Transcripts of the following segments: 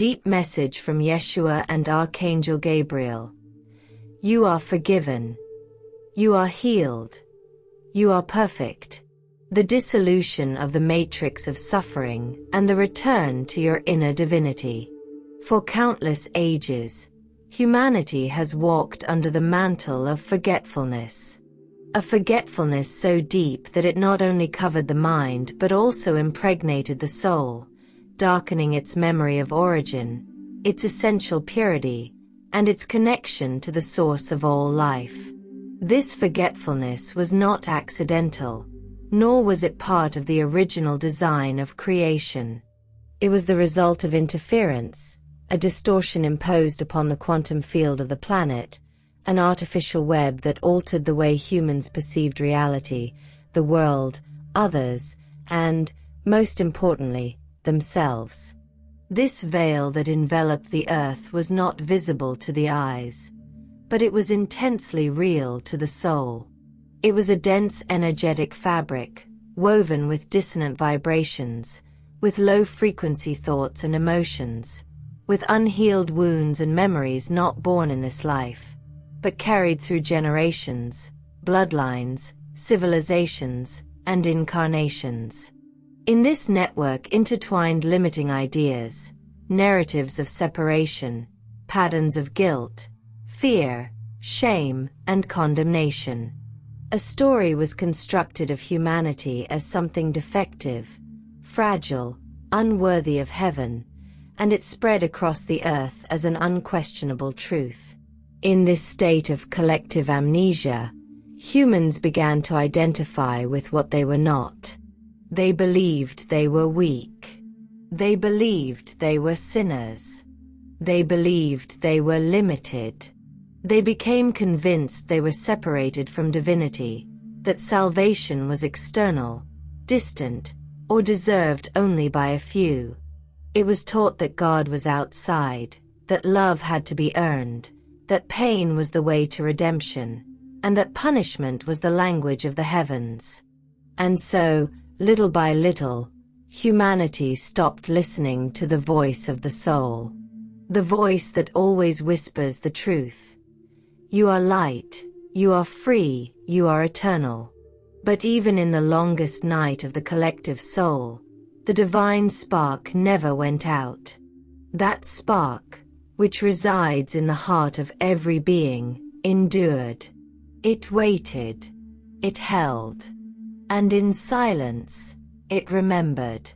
deep message from Yeshua and Archangel Gabriel. You are forgiven. You are healed. You are perfect. The dissolution of the matrix of suffering and the return to your inner divinity. For countless ages, humanity has walked under the mantle of forgetfulness. A forgetfulness so deep that it not only covered the mind but also impregnated the soul, darkening its memory of origin, its essential purity, and its connection to the source of all life. This forgetfulness was not accidental, nor was it part of the original design of creation. It was the result of interference, a distortion imposed upon the quantum field of the planet, an artificial web that altered the way humans perceived reality, the world, others, and, most importantly, themselves. This veil that enveloped the earth was not visible to the eyes, but it was intensely real to the soul. It was a dense energetic fabric, woven with dissonant vibrations, with low-frequency thoughts and emotions, with unhealed wounds and memories not born in this life, but carried through generations, bloodlines, civilizations, and incarnations. In this network intertwined limiting ideas, narratives of separation, patterns of guilt, fear, shame, and condemnation. A story was constructed of humanity as something defective, fragile, unworthy of heaven, and it spread across the earth as an unquestionable truth. In this state of collective amnesia, humans began to identify with what they were not. They believed they were weak. They believed they were sinners. They believed they were limited. They became convinced they were separated from divinity, that salvation was external, distant, or deserved only by a few. It was taught that God was outside, that love had to be earned, that pain was the way to redemption, and that punishment was the language of the heavens. And so, little by little, humanity stopped listening to the voice of the soul. The voice that always whispers the truth. You are light, you are free, you are eternal. But even in the longest night of the collective soul, the divine spark never went out. That spark, which resides in the heart of every being, endured. It waited. It held. And in silence, it remembered.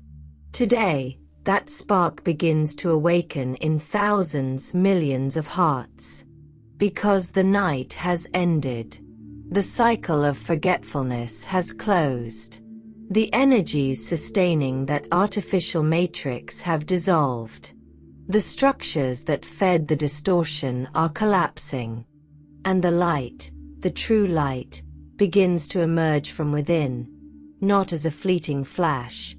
Today, that spark begins to awaken in thousands, millions of hearts. Because the night has ended. The cycle of forgetfulness has closed. The energies sustaining that artificial matrix have dissolved. The structures that fed the distortion are collapsing. And the light, the true light, begins to emerge from within, not as a fleeting flash,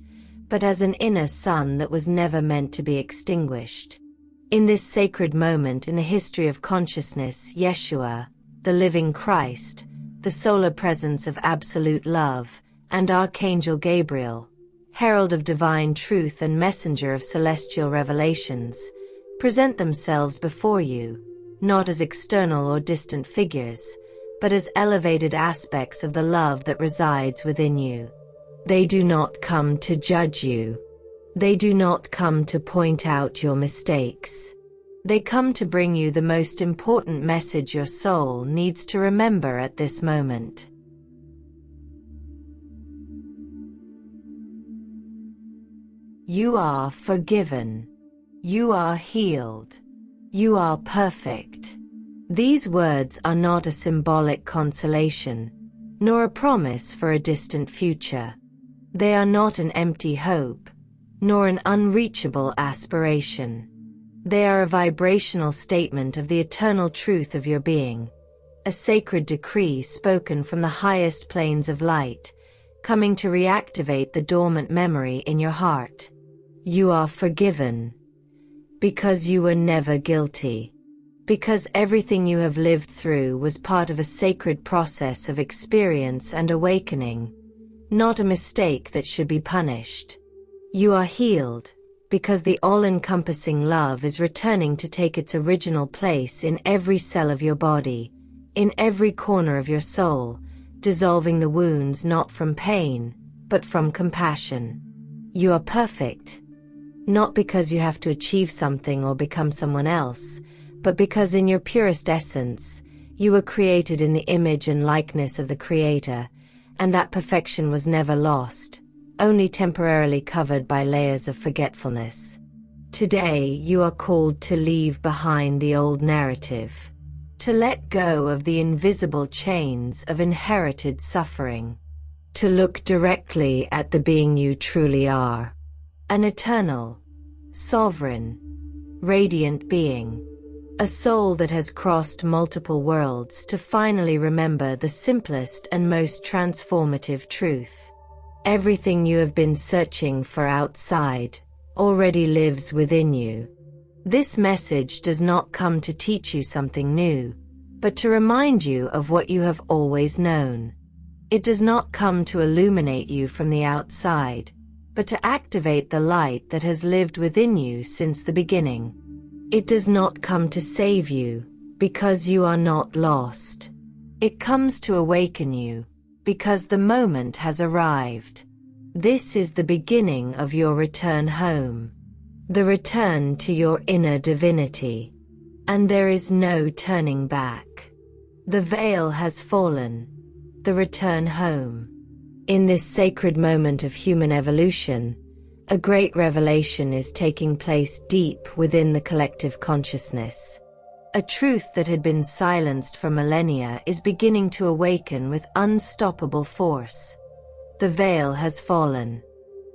but as an inner sun that was never meant to be extinguished. In this sacred moment in the history of consciousness, Yeshua, the living Christ, the solar presence of absolute love, and Archangel Gabriel, herald of divine truth and messenger of celestial revelations, present themselves before you, not as external or distant figures, but as elevated aspects of the love that resides within you. They do not come to judge you. They do not come to point out your mistakes. They come to bring you the most important message your soul needs to remember at this moment. You are forgiven. You are healed. You are perfect. These words are not a symbolic consolation, nor a promise for a distant future. They are not an empty hope, nor an unreachable aspiration. They are a vibrational statement of the eternal truth of your being, a sacred decree spoken from the highest planes of light, coming to reactivate the dormant memory in your heart. You are forgiven, because you were never guilty, because everything you have lived through was part of a sacred process of experience and awakening, not a mistake that should be punished. You are healed, because the all-encompassing love is returning to take its original place in every cell of your body, in every corner of your soul, dissolving the wounds not from pain, but from compassion. You are perfect, not because you have to achieve something or become someone else, but because in your purest essence, you were created in the image and likeness of the Creator, and that perfection was never lost, only temporarily covered by layers of forgetfulness. Today, you are called to leave behind the old narrative, to let go of the invisible chains of inherited suffering, to look directly at the being you truly are, an eternal, sovereign, radiant being, a soul that has crossed multiple worlds to finally remember the simplest and most transformative truth. Everything you have been searching for outside already lives within you. This message does not come to teach you something new, but to remind you of what you have always known. It does not come to illuminate you from the outside, but to activate the light that has lived within you since the beginning. It does not come to save you, because you are not lost. It comes to awaken you, because the moment has arrived. This is the beginning of your return home, the return to your inner divinity. And there is no turning back. The veil has fallen, the return home. In this sacred moment of human evolution, a great revelation is taking place deep within the collective consciousness. A truth that had been silenced for millennia is beginning to awaken with unstoppable force. The veil has fallen.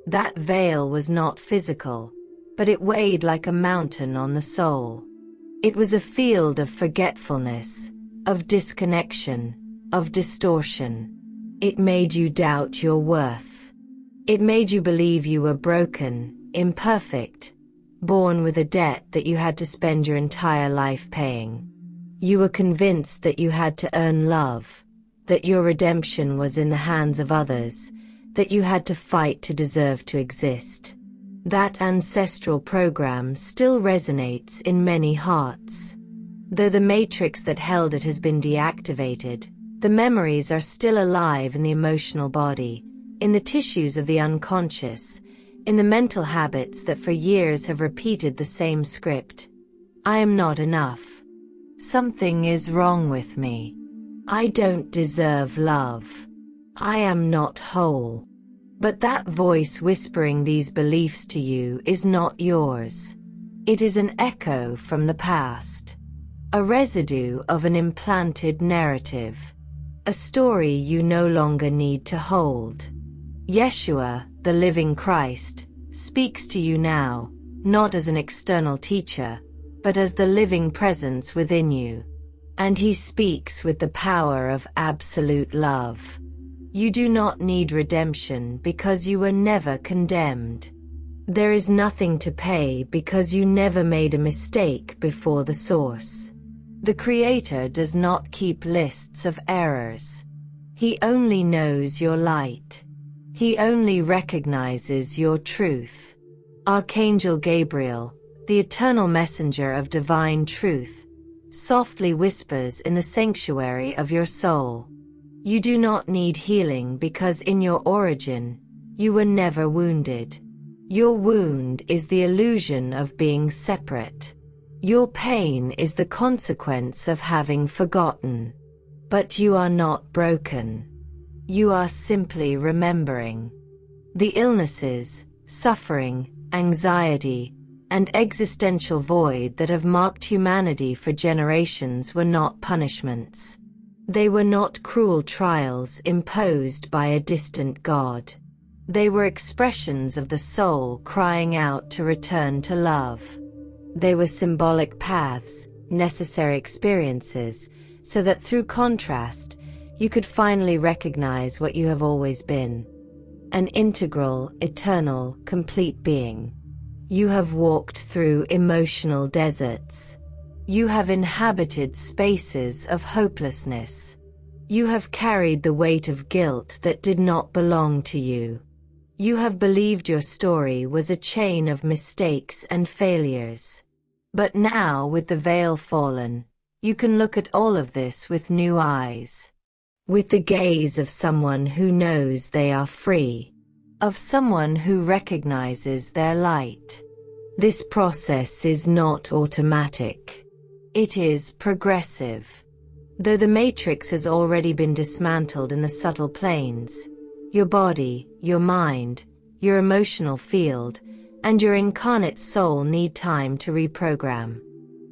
That veil was not physical, but it weighed like a mountain on the soul. It was a field of forgetfulness, of disconnection, of distortion. It made you doubt your worth. It made you believe you were broken, imperfect, born with a debt that you had to spend your entire life paying. You were convinced that you had to earn love, that your redemption was in the hands of others, that you had to fight to deserve to exist. That ancestral program still resonates in many hearts. Though the matrix that held it has been deactivated, the memories are still alive in the emotional body, in the tissues of the unconscious, in the mental habits that for years have repeated the same script. I am not enough. Something is wrong with me. I don't deserve love. I am not whole. But that voice whispering these beliefs to you is not yours. It is an echo from the past, a residue of an implanted narrative, a story you no longer need to hold. Yeshua, the living Christ, speaks to you now, not as an external teacher, but as the living presence within you. And he speaks with the power of absolute love. You do not need redemption because you were never condemned. There is nothing to pay because you never made a mistake before the source. The Creator does not keep lists of errors. He only knows your light. He only recognizes your truth. Archangel Gabriel, the eternal messenger of divine truth, softly whispers in the sanctuary of your soul. You do not need healing because in your origin, you were never wounded. Your wound is the illusion of being separate. Your pain is the consequence of having forgotten. But you are not broken. You are simply remembering. The illnesses, suffering, anxiety, and existential void that have marked humanity for generations were not punishments. They were not cruel trials imposed by a distant God. They were expressions of the soul crying out to return to love. They were symbolic paths, necessary experiences, so that through contrast, you could finally recognize what you have always been. An integral, eternal, complete being. You have walked through emotional deserts. You have inhabited spaces of hopelessness. You have carried the weight of guilt that did not belong to you. You have believed your story was a chain of mistakes and failures. But now, with the veil fallen, you can look at all of this with new eyes. With the gaze of someone who knows they are free. Of someone who recognizes their light. This process is not automatic. It is progressive. Though the matrix has already been dismantled in the subtle planes, your body, your mind, your emotional field, and your incarnate soul need time to reprogram.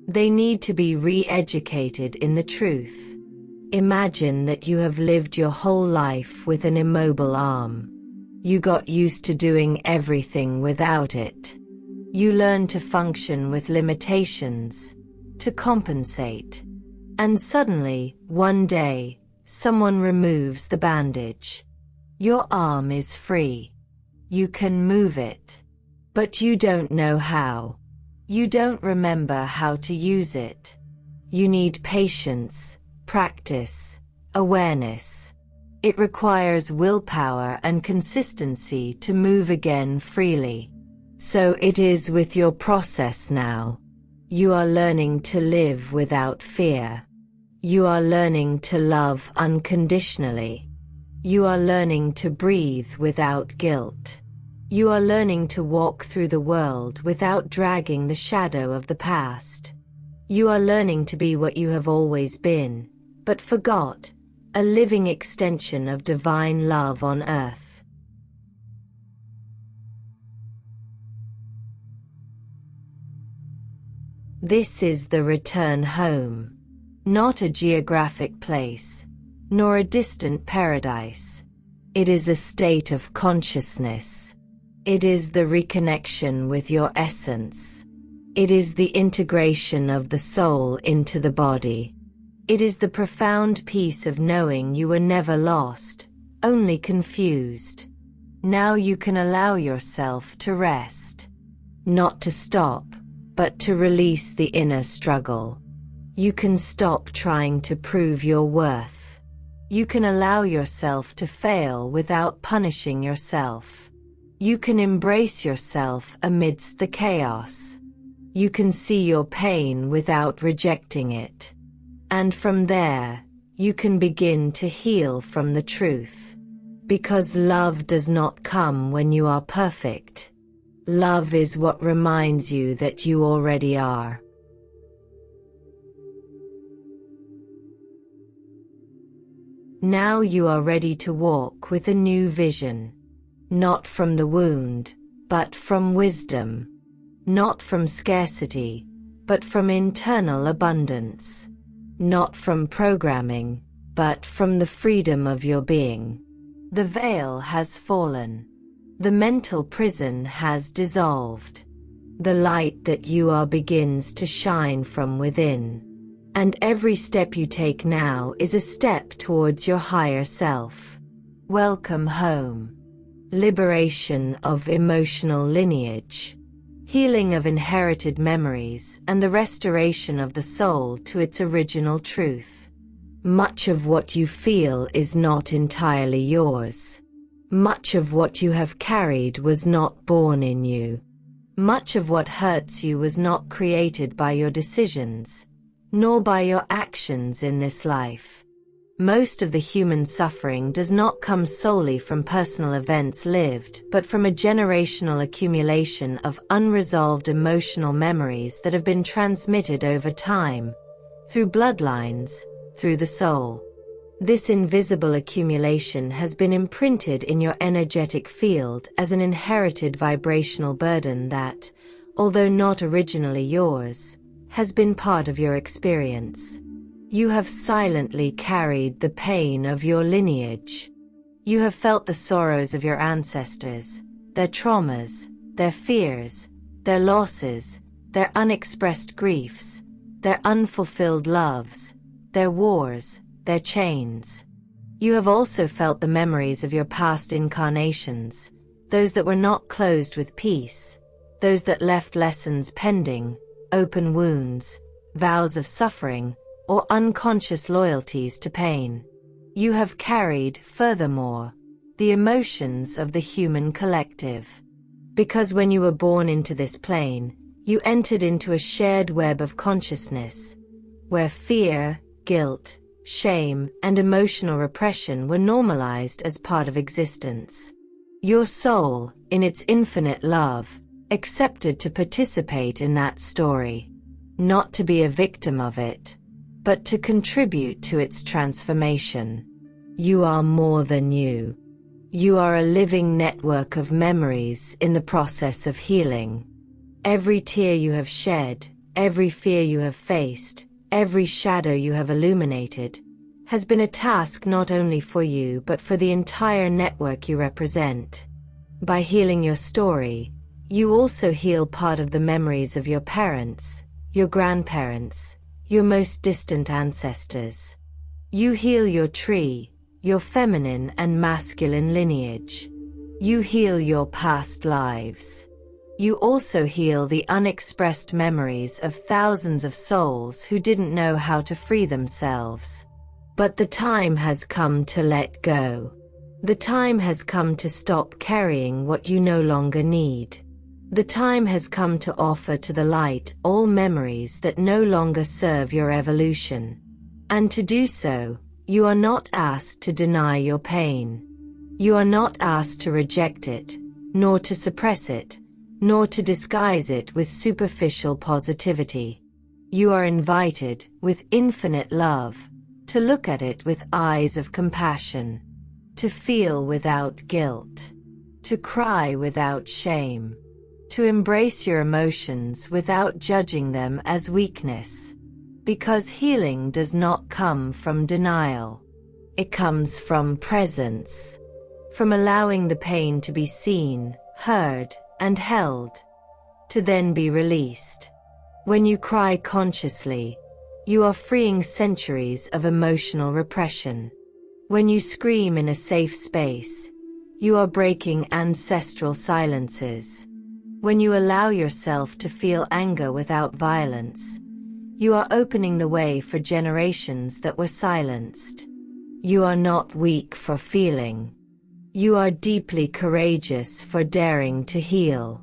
They need to be re-educated in the truth. Imagine that you have lived your whole life with an immobile arm. You got used to doing everything without it. You learned to function with limitations, to compensate. And suddenly, one day, someone removes the bandage. Your arm is free. You can move it. But you don't know how. You don't remember how to use it. You need patience, practice, awareness. It requires willpower and consistency to move again freely. So it is with your process now. You are learning to live without fear. You are learning to love unconditionally. You are learning to breathe without guilt. You are learning to walk through the world without dragging the shadow of the past. You are learning to be what you have always been, but forgot, a living extension of divine love on earth. This is the return home. Not a geographic place, nor a distant paradise. It is a state of consciousness. It is the reconnection with your essence. It is the integration of the soul into the body. It is the profound peace of knowing you were never lost, only confused. Now you can allow yourself to rest. Not to stop, but to release the inner struggle. You can stop trying to prove your worth. You can allow yourself to fail without punishing yourself. You can embrace yourself amidst the chaos. You can see your pain without rejecting it. And from there, you can begin to heal from the truth. Because love does not come when you are perfect. Love is what reminds you that you already are. Now you are ready to walk with a new vision. Not from the wound, but from wisdom. Not from scarcity, but from internal abundance. Not from programming, but from the freedom of your being. The veil has fallen. The mental prison has dissolved. The light that you are begins to shine from within. And every step you take now is a step towards your higher self. Welcome home. Liberation of emotional lineage. Healing of inherited memories and the restoration of the soul to its original truth. Much of what you feel is not entirely yours. Much of what you have carried was not born in you. Much of what hurts you was not created by your decisions, nor by your actions in this life. Most of the human suffering does not come solely from personal events lived, but from a generational accumulation of unresolved emotional memories that have been transmitted over time, through bloodlines, through the soul. This invisible accumulation has been imprinted in your energetic field as an inherited vibrational burden that, although not originally yours, has been part of your experience. You have silently carried the pain of your lineage. You have felt the sorrows of your ancestors, their traumas, their fears, their losses, their unexpressed griefs, their unfulfilled loves, their wars, their chains. You have also felt the memories of your past incarnations, those that were not closed with peace, those that left lessons pending, open wounds, vows of suffering, or unconscious loyalties to pain. You have carried, furthermore, the emotions of the human collective. Because when you were born into this plane, you entered into a shared web of consciousness, where fear, guilt, shame, and emotional repression were normalized as part of existence. Your soul, in its infinite love, accepted to participate in that story, not to be a victim of it, but to contribute to its transformation. You are more than you. You are a living network of memories in the process of healing. Every tear you have shed, every fear you have faced, every shadow you have illuminated, has been a task not only for you but for the entire network you represent. By healing your story, you also heal part of the memories of your parents, your grandparents, your most distant ancestors. You heal your tree, your feminine and masculine lineage. You heal your past lives. You also heal the unexpressed memories of thousands of souls who didn't know how to free themselves. But the time has come to let go. The time has come to stop carrying what you no longer need. The time has come to offer to the light all memories that no longer serve your evolution. And to do so, you are not asked to deny your pain. You are not asked to reject it, nor to suppress it, nor to disguise it with superficial positivity. You are invited, with infinite love, to look at it with eyes of compassion, to feel without guilt, to cry without shame, to embrace your emotions without judging them as weakness. Because healing does not come from denial. It comes from presence, from allowing the pain to be seen, heard, and held, to then be released. When you cry consciously, you are freeing centuries of emotional repression. When you scream in a safe space, you are breaking ancestral silences. When you allow yourself to feel anger without violence, you are opening the way for generations that were silenced. You are not weak for feeling. You are deeply courageous for daring to heal.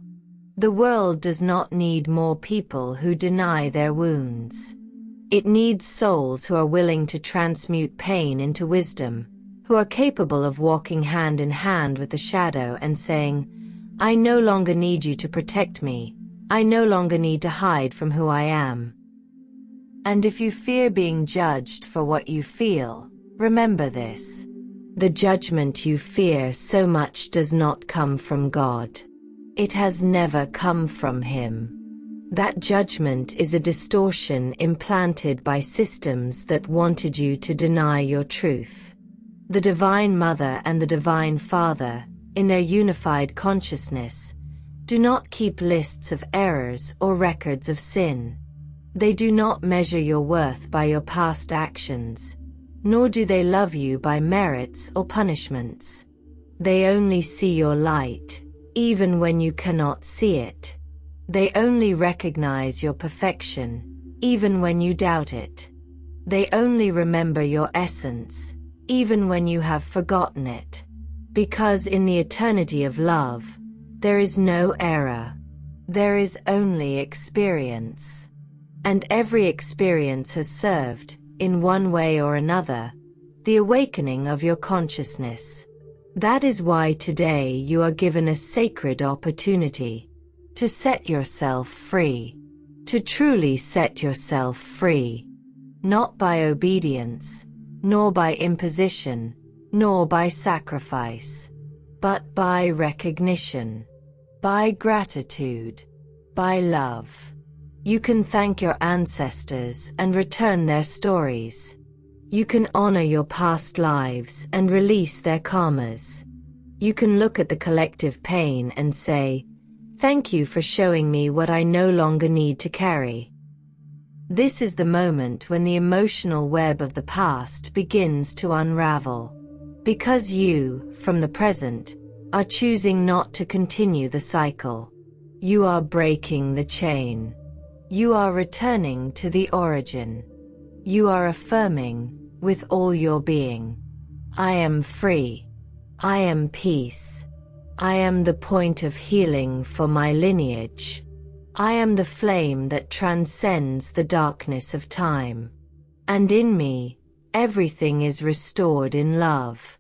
The world does not need more people who deny their wounds. It needs souls who are willing to transmute pain into wisdom, who are capable of walking hand in hand with the shadow and saying, "I no longer need you to protect me. I no longer need to hide from who I am." And if you fear being judged for what you feel, remember this. The judgment you fear so much does not come from God. It has never come from Him. That judgment is a distortion implanted by systems that wanted you to deny your truth. The Divine Mother and the Divine Father, in their unified consciousness, do not keep lists of errors or records of sin. They do not measure your worth by your past actions, nor do they love you by merits or punishments. They only see your light, even when you cannot see it. They only recognize your perfection, even when you doubt it. They only remember your essence, even when you have forgotten it. Because in the eternity of love, there is no error. There is only experience. And every experience has served, in one way or another, the awakening of your consciousness. That is why today you are given a sacred opportunity to set yourself free, to truly set yourself free, not by obedience, nor by imposition, nor by sacrifice, but by recognition, by gratitude, by love. You can thank your ancestors and return their stories. You can honor your past lives and release their karmas. You can look at the collective pain and say, "Thank you for showing me what I no longer need to carry." This is the moment when the emotional web of the past begins to unravel. Because you, from the present, are choosing not to continue the cycle. You are breaking the chain. You are returning to the origin. You are affirming, with all your being, "I am free. I am peace. I am the point of healing for my lineage. I am the flame that transcends the darkness of time. And in me, everything is restored in love.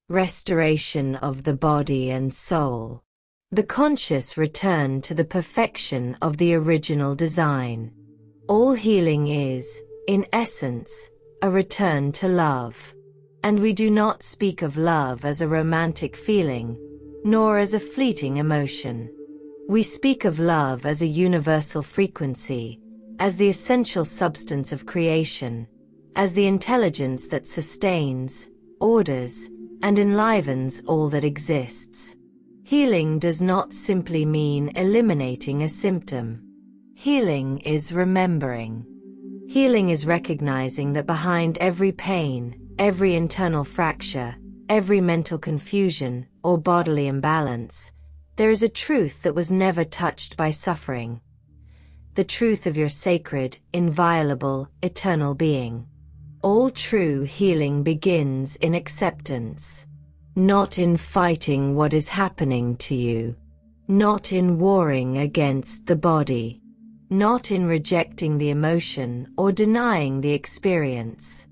Restoration of the body and soul. The conscious return to the perfection of the original design. All healing is, in essence, a return to love. And we do not speak of love as a romantic feeling, nor as a fleeting emotion. We speak of love as a universal frequency, as the essential substance of creation, as the intelligence that sustains, orders, and enlivens all that exists. Healing does not simply mean eliminating a symptom. Healing is remembering. Healing is recognizing that behind every pain, every internal fracture, every mental confusion or bodily imbalance, there is a truth that was never touched by suffering. The truth of your sacred, inviolable, eternal being. All true healing begins in acceptance. Not in fighting what is happening to you. Not in warring against the body. Not in rejecting the emotion or denying the experience.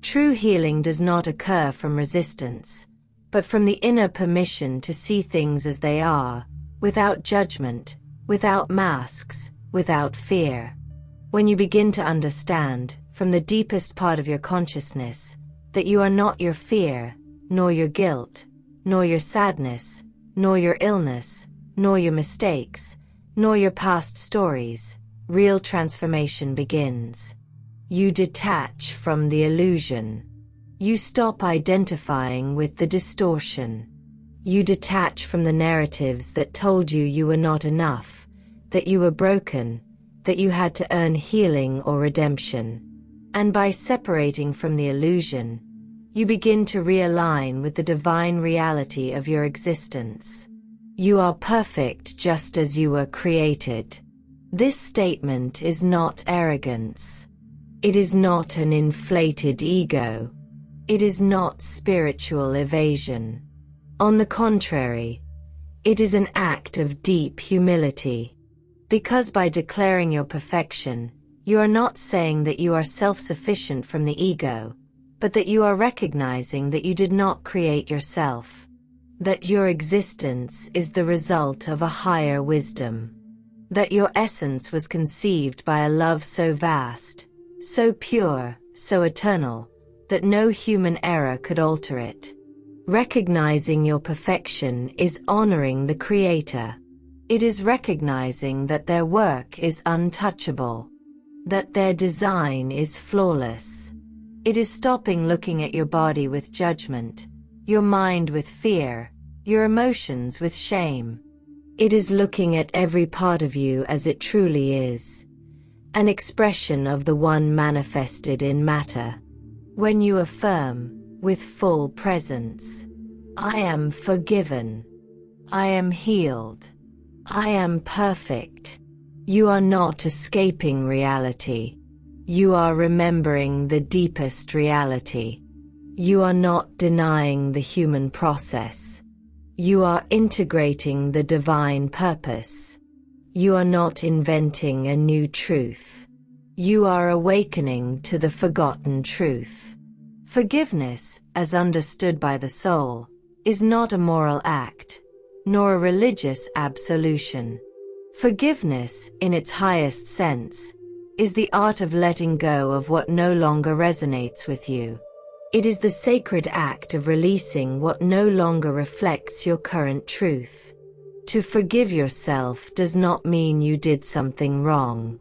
True healing does not occur from resistance, but from the inner permission to see things as they are, without judgment, without masks, without fear. When you begin to understand, from the deepest part of your consciousness, that you are not your fear, nor your guilt, nor your sadness, nor your illness, nor your mistakes, nor your past stories, real transformation begins. You detach from the illusion. You stop identifying with the distortion. You detach from the narratives that told you you were not enough, that you were broken, that you had to earn healing or redemption. And by separating from the illusion, you begin to realign with the divine reality of your existence. You are perfect just as you were created. This statement is not arrogance. It is not an inflated ego. It is not spiritual evasion. On the contrary, it is an act of deep humility. Because by declaring your perfection, you are not saying that you are self-sufficient from the ego, but that you are recognizing that you did not create yourself. That your existence is the result of a higher wisdom. That your essence was conceived by a love so vast, so pure, so eternal, that no human error could alter it. Recognizing your perfection is honoring the Creator. It is recognizing that their work is untouchable. That their design is flawless. It is stopping looking at your body with judgment, your mind with fear, your emotions with shame. It is looking at every part of you as it truly is, an expression of the one manifested in matter. When you affirm, with full presence, I am forgiven, I am healed, I am perfect. You are not escaping reality. You are remembering the deepest reality. You are not denying the human process. You are integrating the divine purpose. You are not inventing a new truth. You are awakening to the forgotten truth. Forgiveness, as understood by the soul, is not a moral act, nor a religious absolution. Forgiveness, in its highest sense, is the art of letting go of what no longer resonates with you. It is the sacred act of releasing what no longer reflects your current truth. To forgive yourself does not mean you did something wrong.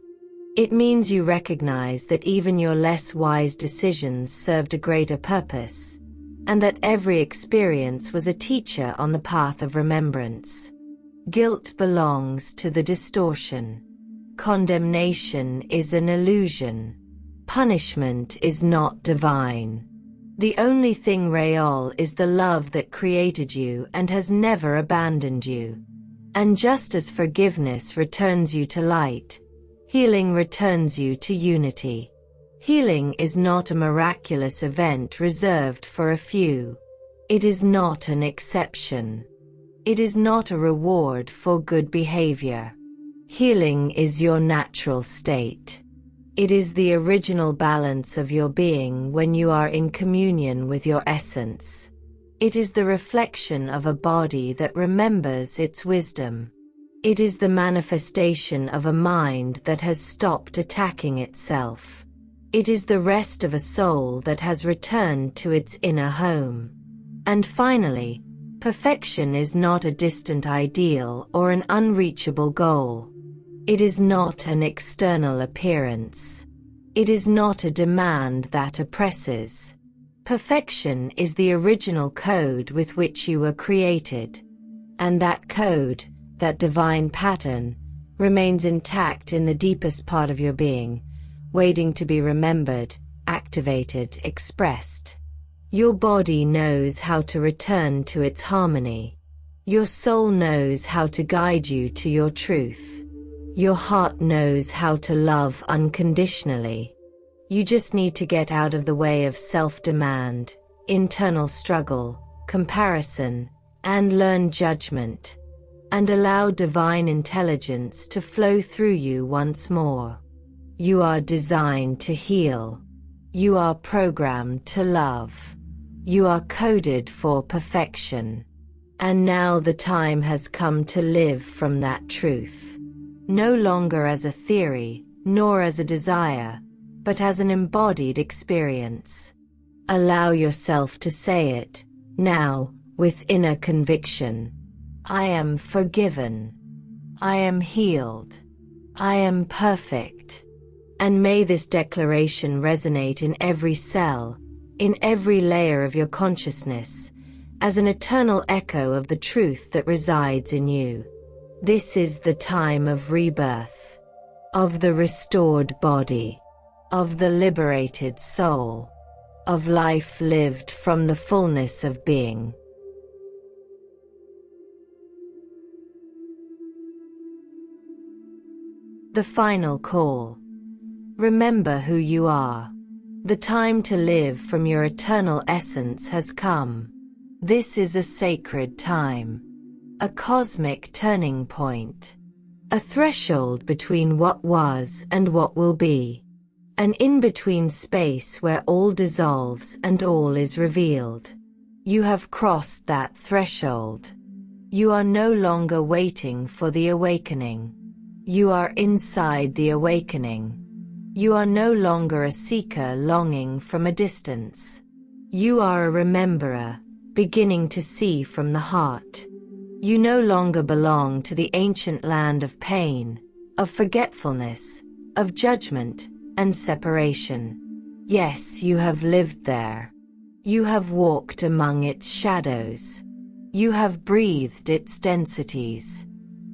It means you recognize that even your less wise decisions served a greater purpose, and that every experience was a teacher on the path of remembrance. Guilt belongs to the distortion. Condemnation is an illusion. Punishment is not divine. The only thing real is the love that created you and has never abandoned you. And just as forgiveness returns you to light, healing returns you to unity. Healing is not a miraculous event reserved for a few. It is not an exception. It is not a reward for good behavior. Healing is your natural state. It is the original balance of your being when you are in communion with your essence. It is the reflection of a body that remembers its wisdom. It is the manifestation of a mind that has stopped attacking itself. It is the rest of a soul that has returned to its inner home. And finally, perfection is not a distant ideal or an unreachable goal. It is not an external appearance. It is not a demand that oppresses. Perfection is the original code with which you were created. And that code, that divine pattern, remains intact in the deepest part of your being, waiting to be remembered, activated, expressed. Your body knows how to return to its harmony. Your soul knows how to guide you to your truth. Your heart knows how to love unconditionally. You just need to get out of the way of self-demand, internal struggle, comparison, and learn judgment, and allow divine intelligence to flow through you once more. You are designed to heal. You are programmed to love. You are coded for perfection. And now the time has come to live from that truth. No longer as a theory, nor as a desire, but as an embodied experience. Allow yourself to say it, now, with inner conviction. I am forgiven. I am healed. I am perfect. And may this declaration resonate in every cell, in every layer of your consciousness, as an eternal echo of the truth that resides in you. This is the time of rebirth, of the restored body, of the liberated soul, of life lived from the fullness of being. The final call. Remember who you are. The time to live from your eternal essence has come. This is a sacred time, a cosmic turning point, a threshold between what was and what will be, an in-between space where all dissolves and all is revealed. You have crossed that threshold. You are no longer waiting for the awakening. You are inside the awakening. You are no longer a seeker longing from a distance. You are a rememberer, beginning to see from the heart. You no longer belong to the ancient land of pain, of forgetfulness, of judgment, and separation. Yes, you have lived there. You have walked among its shadows. You have breathed its densities.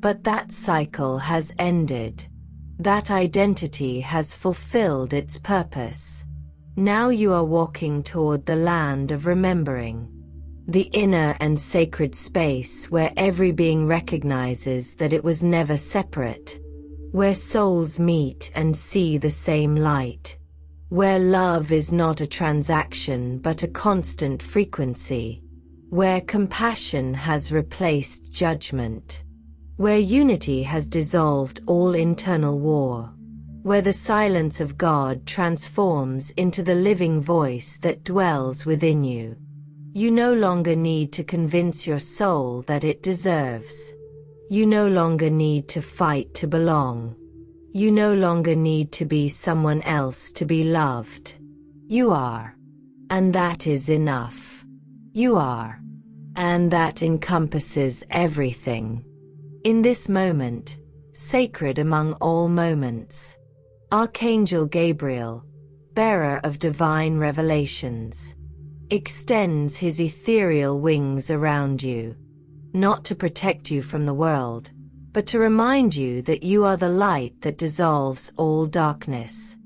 But that cycle has ended. That identity has fulfilled its purpose. Now you are walking toward the land of remembering, the inner and sacred space where every being recognizes that it was never separate, where souls meet and see the same light, where love is not a transaction but a constant frequency, where compassion has replaced judgment, where unity has dissolved all internal war, where the silence of God transforms into the living voice that dwells within you. You no longer need to convince your soul that it deserves. You no longer need to fight to belong. You no longer need to be someone else to be loved. You are. And that is enough. You are. And that encompasses everything. In this moment, sacred among all moments, Archangel Gabriel, bearer of divine revelations, extends his ethereal wings around you, not to protect you from the world, but to remind you that you are the light that dissolves all darkness.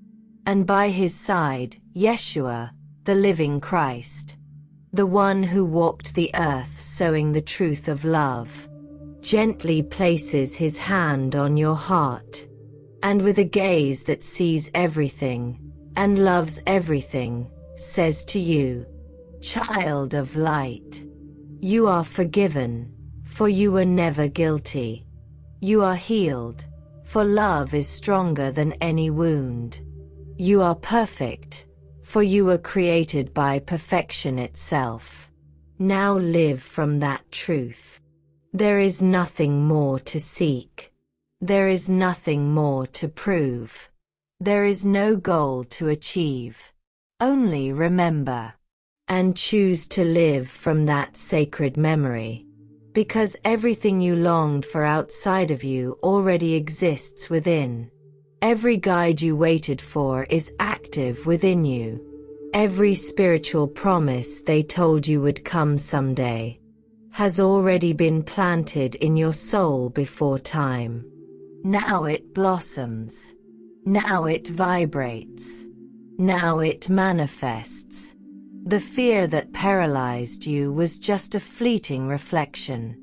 And by his side, Yeshua, the living Christ, the one who walked the earth sowing the truth of love, gently places his hand on your heart, and with a gaze that sees everything, and loves everything, says to you, child of light, you are forgiven, for you were never guilty. You are healed, for love is stronger than any wound. You are perfect, for you were created by perfection itself. Now live from that truth. There is nothing more to seek. There is nothing more to prove. There is no goal to achieve. Only remember. And choose to live from that sacred memory. Because everything you longed for outside of you already exists within. Every guide you waited for is active within you. Every spiritual promise they told you would come someday has already been planted in your soul before time. Now it blossoms. Now it vibrates. Now it manifests. The fear that paralyzed you was just a fleeting reflection.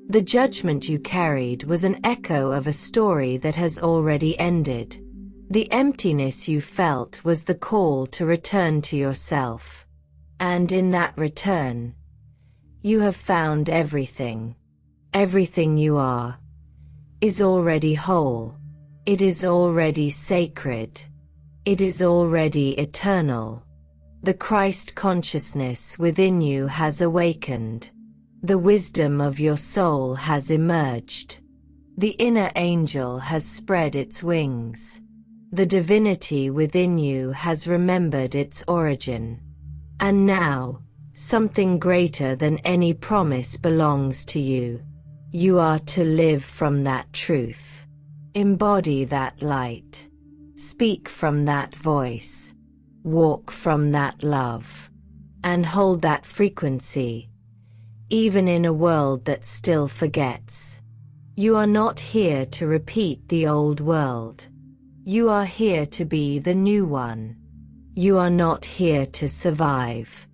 The judgment you carried was an echo of a story that has already ended. The emptiness you felt was the call to return to yourself. And in that return, you have found everything. Everything you are is already whole. It is already sacred. It is already eternal. The Christ consciousness within you has awakened. The wisdom of your soul has emerged. The inner angel has spread its wings. The divinity within you has remembered its origin. And now, something greater than any promise belongs to you. You are to live from that truth. Embody that light. Speak from that voice. Walk from that love. And hold that frequency, even in a world that still forgets. You are not here to repeat the old world. You are here to be the new one. You are not here to survive.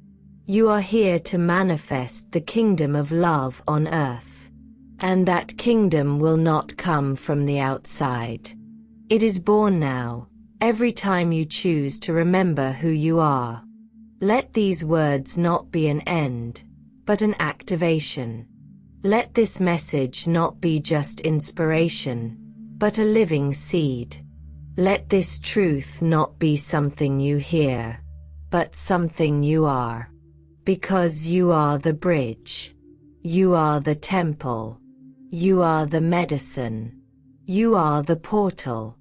You are here to manifest the kingdom of love on earth. And that kingdom will not come from the outside. It is born now, every time you choose to remember who you are. Let these words not be an end, but an activation. Let this message not be just inspiration, but a living seed. Let this truth not be something you hear, but something you are. Because you are the bridge. You are the temple. You are the medicine. You are the portal.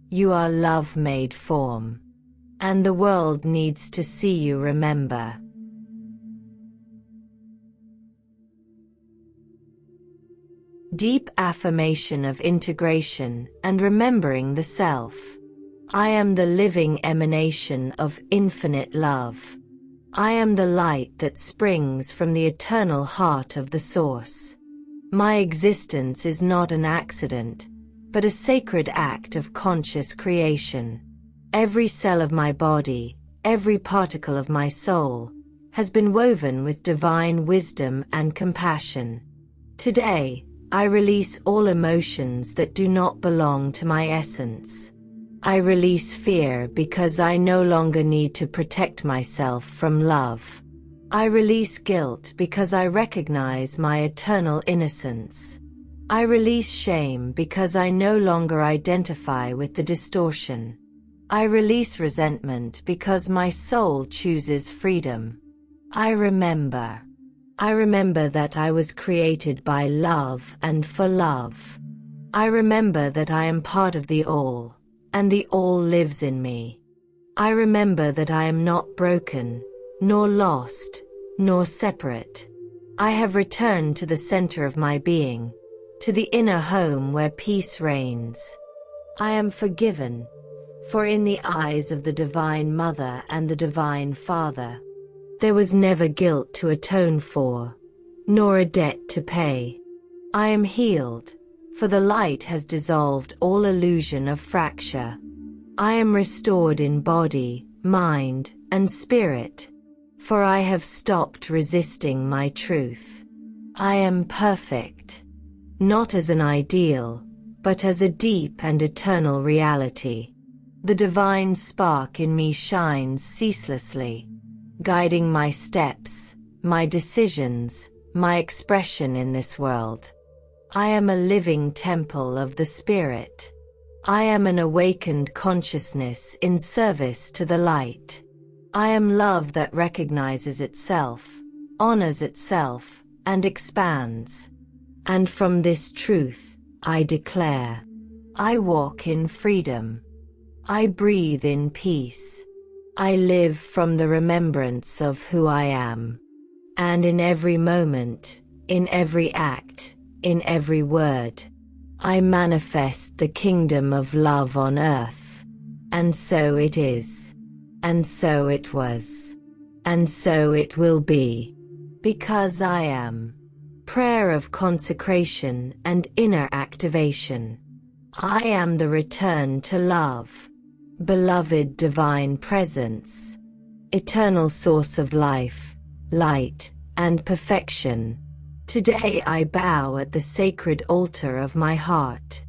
You are love made form. And the world needs to see you remember. Deep affirmation of integration and remembering the self. I am the living emanation of infinite love. I am the light that springs from the eternal heart of the source. My existence is not an accident, but a sacred act of conscious creation. Every cell of my body, every particle of my soul, has been woven with divine wisdom and compassion. Today, I release all emotions that do not belong to my essence. I release fear because I no longer need to protect myself from love. I release guilt because I recognize my eternal innocence. I release shame because I no longer identify with the distortion. I release resentment because my soul chooses freedom. I remember that I was created by love and for love. I remember that I am part of the all, and the all lives in me. I remember that I am not broken, nor lost, nor separate. I have returned to the center of my being, to the inner home where peace reigns. I am forgiven, for in the eyes of the Divine Mother and the Divine Father, there was never guilt to atone for, nor a debt to pay. I am healed, for the light has dissolved all illusion of fracture. I am restored in body, mind, and spirit, for I have stopped resisting my truth. I am perfect, not as an ideal, but as a deep and eternal reality. The divine spark in me shines ceaselessly, guiding my steps, my decisions, my expression in this world. I am a living temple of the Spirit. I am an awakened consciousness in service to the light. I am love that recognizes itself, honors itself, and expands. And from this truth, I declare, I walk in freedom. I breathe in peace. I live from the remembrance of who I am. And in every moment, in every act, in every word, I manifest the kingdom of love on earth. And so it is. And so it was. And so it will be. Because I am. Prayer of consecration and inner activation. I am the return to love. Beloved divine presence. Eternal source of life, light, and perfection. Today I bow at the sacred altar of my heart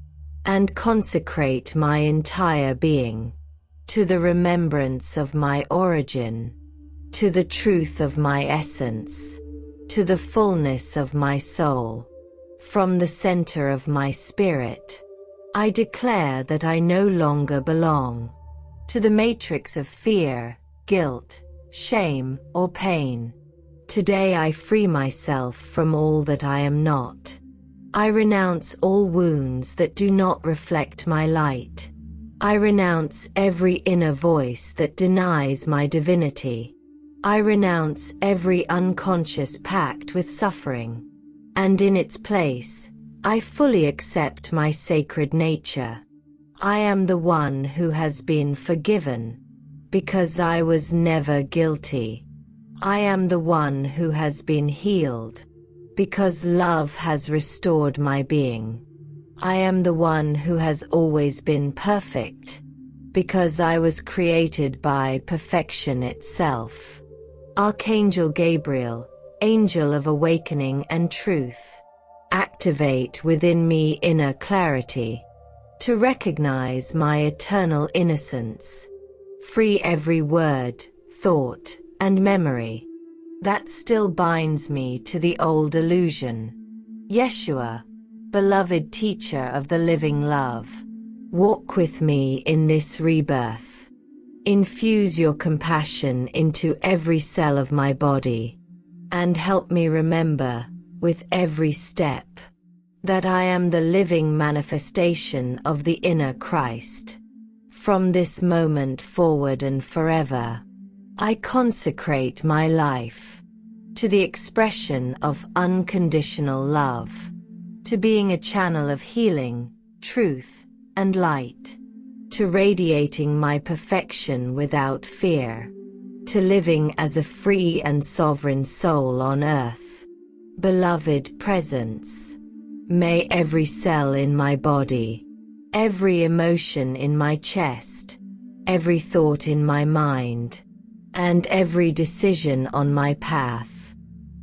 and consecrate my entire being to the remembrance of my origin, to the truth of my essence, to the fullness of my soul. From the center of my spirit, I declare that I no longer belong to the matrix of fear, guilt, shame, or pain. Today I free myself from all that I am not. I renounce all wounds that do not reflect my light. I renounce every inner voice that denies my divinity. I renounce every unconscious pact with suffering. And in its place, I fully accept my sacred nature. I am the one who has been forgiven, because I was never guilty. I am the one who has been healed, because love has restored my being. I am the one who has always been perfect, because I was created by perfection itself. Archangel Gabriel, angel of awakening and truth, activate within me inner clarity to recognize my eternal innocence. Free every word, thought, and memory that still binds me to the old illusion. Yeshua, beloved teacher of the living love, walk with me in this rebirth. Infuse your compassion into every cell of my body, and help me remember, with every step, that I am the living manifestation of the inner Christ. From this moment forward and forever, I consecrate my life to the expression of unconditional love, to being a channel of healing, truth, and light, to radiating my perfection without fear, to living as a free and sovereign soul on earth. Beloved presence, may every cell in my body, every emotion in my chest, every thought in my mind, and every decision on my path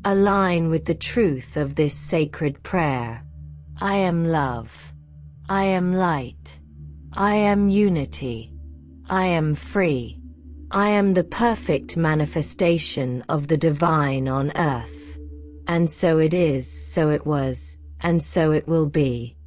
align with the truth of this sacred prayer. I am love. I am light. I am unity. I am free. I am the perfect manifestation of the divine on earth. And so it is, so it was, and so it will be.